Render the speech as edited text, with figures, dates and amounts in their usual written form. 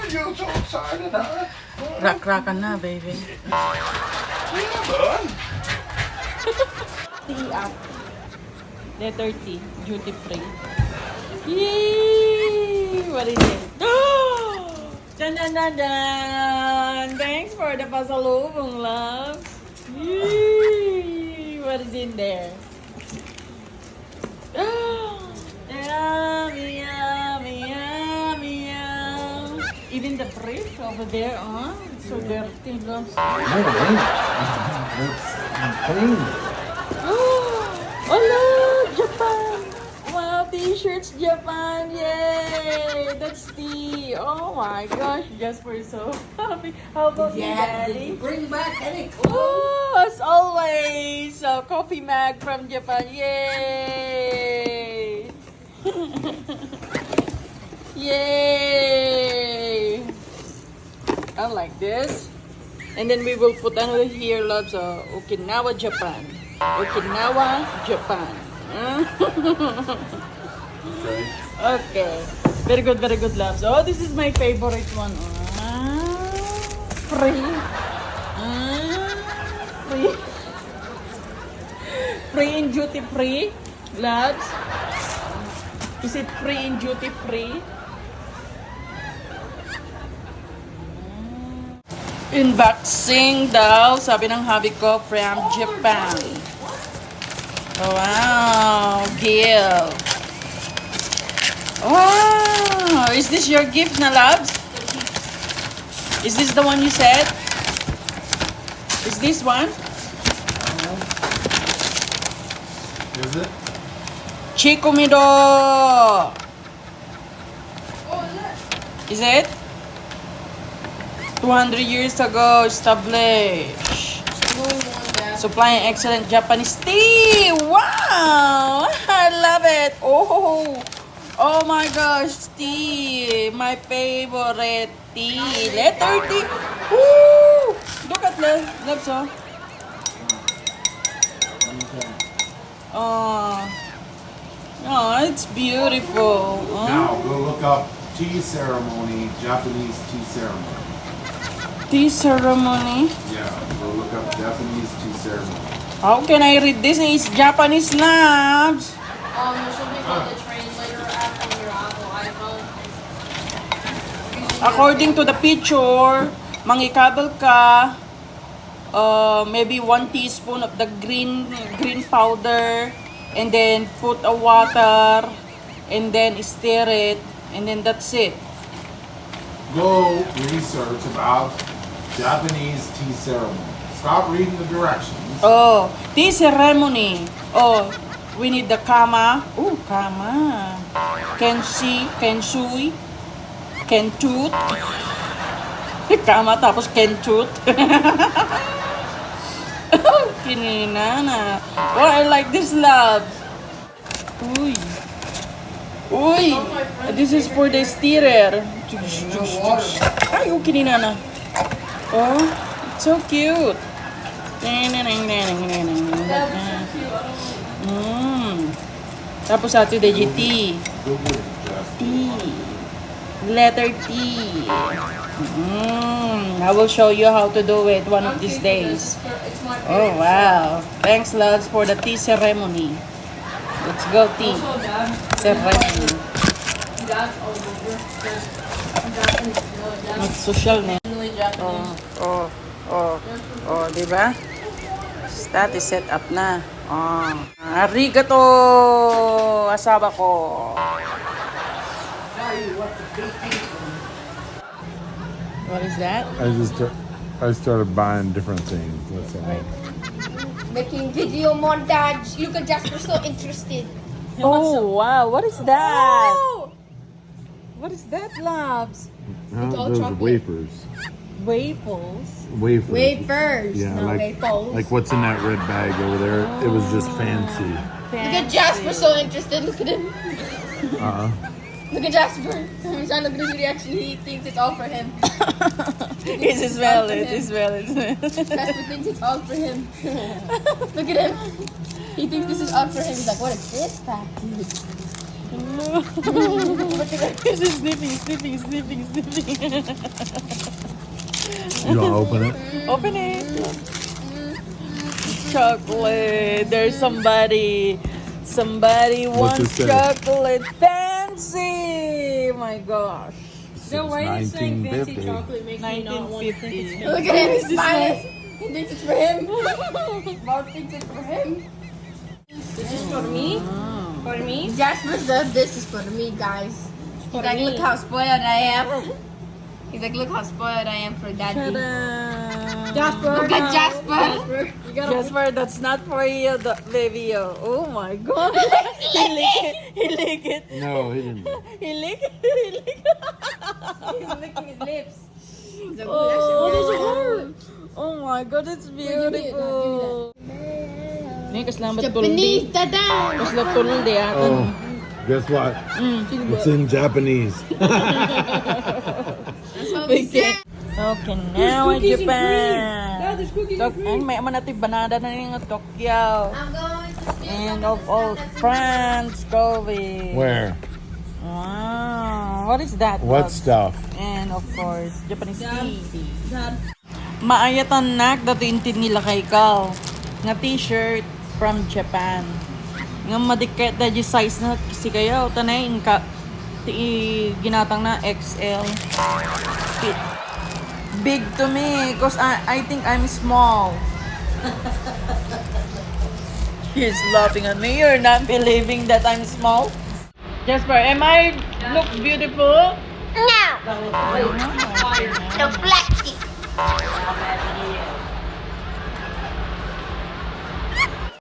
You're so excited, huh? Rak-rakan na, baby. Yeah, bud. T up. Letter T. Duty free. Yay! What is it? Dun dun dun dun! Thanks for the pasalubong, love. Yay! What is in there? Yummy, yummy, yummy, yum. Even the fridge over there, it's so dirty, love. No, it ain't. It's clean. Oh look, Japan! Wow, t-shirts, Japan! Yay! That's tea. Oh my gosh, Jasper is so happy. How about you, Daddy? Bring back any Oh, as always, a coffee mug from Japan. Yay! Yay! I like this. And then we will put another here, loves of Okinnawa Japan. Okinnawa Japan. Okay. Okay. Very good, loves. Oh, this is my favorite one. Free. Free. Free in duty free, loves. Is it free in duty free? Unboxing daw, sabi ng hubby ko, from Japan. Wow, gift. Wow, is this your gift na, loves? Is this the one you said? Is this one? Is it? Chico Mido. Is it? 200 years ago, established. Supplying excellent Japanese tea. Wow! I love it. Oh my gosh, tea. My favorite tea. Letter T. Woo! Look at the lips, oh. Oh, it's beautiful. Now, go look up tea ceremony, Japanese tea ceremony. Tea ceremony. Yeah, go look up Japanese tea ceremony. How can I read this? It's Japanese, loves. There should be called the translator app on your Apple iPhone. According to the picture, mangikabel ka, maybe 1 teaspoon of the green powder, and then put a water, and then stir it, and then that's it. Go research about Japanese tea ceremony. Stop reading the directions. Oh, tea ceremony. Oh, we need the kama. Oh, kama. Kensui. Kentut. Kama tapos kentut. Kininana. Oh, I like this, love. Uy. Uy. This is for the stirrer. Ay, oh, kininana. Oh, it's so cute. Tapos ato de T. T. Letter T. I will show you how to do it one of these days. Oh wow. Thanks, loves, for the tea ceremony. Let's go tea ceremony. Mag-social na. Oh, diba? That is set up na. Oh. Arigato, asawa ko. What is that? I started buying different things. That's all. Making video montage. Look at Jasper, so interested. Oh, wow. What is that? Oh! What is that, loves? all Those chocolate. wafers. Wafers. Wafers. Wafers. Yeah, no, wafers. like what's in that red bag over there. It was just fancy. Look at Jasper, so interested. Look at him. Look at Jasper. Every time I look at his reaction, he thinks it's all for him. It's valid. It's valid. Jasper thinks it's all for him. Look at him. He thinks this is all for him. He's like, what is this package? This is sniffing. You want to open it? Open it. Chocolate. There's somebody. Somebody What's wants it say? chocolate. Fancy. My gosh. So why are you saying fancy 1950. chocolate makes me not want to think it's 1950. Look at him, he's smiling. He thinks it's for him. Bob thinks it's for him. This is for me? For me? Jasper said this is for me, guys. He's For like, me. look how spoiled I am. He's like, look how spoiled I am for daddy. Ta-da. Jasper. Look at Jasper. You gotta Jasper, that's not for you, baby. Oh my god. He lick it. No, he didn't. He lick it. He's licking his lips. He's like, Oh, there's there's a heart. Oh my god, it's give me it, beautiful. Ni kaslambat Japanese, tuldi. dada. Kaslambat tuldi atan. Oh, guess what? It's in Japanese. That's what we said. Okinawa cookies and cream. Japan. Dad, there's cookies and cream. Ay, may man natin banana na yung Tokyo. I'm going to steal And some of all that's France, COVID. Where? Wow. What is that? What Bob? stuff? And of course, Japanese tea. Dad. Maayatan nak dati intin nila kay ikaw. Nga t-shirt from Japan. Nga madiket na yung size na kasi kayo. Tanay, ginatang na XL. Fit. Big to me because I think I'm small. He's laughing at me. You're not believing that I'm small? Jasper, am I look beautiful? No. The plastic.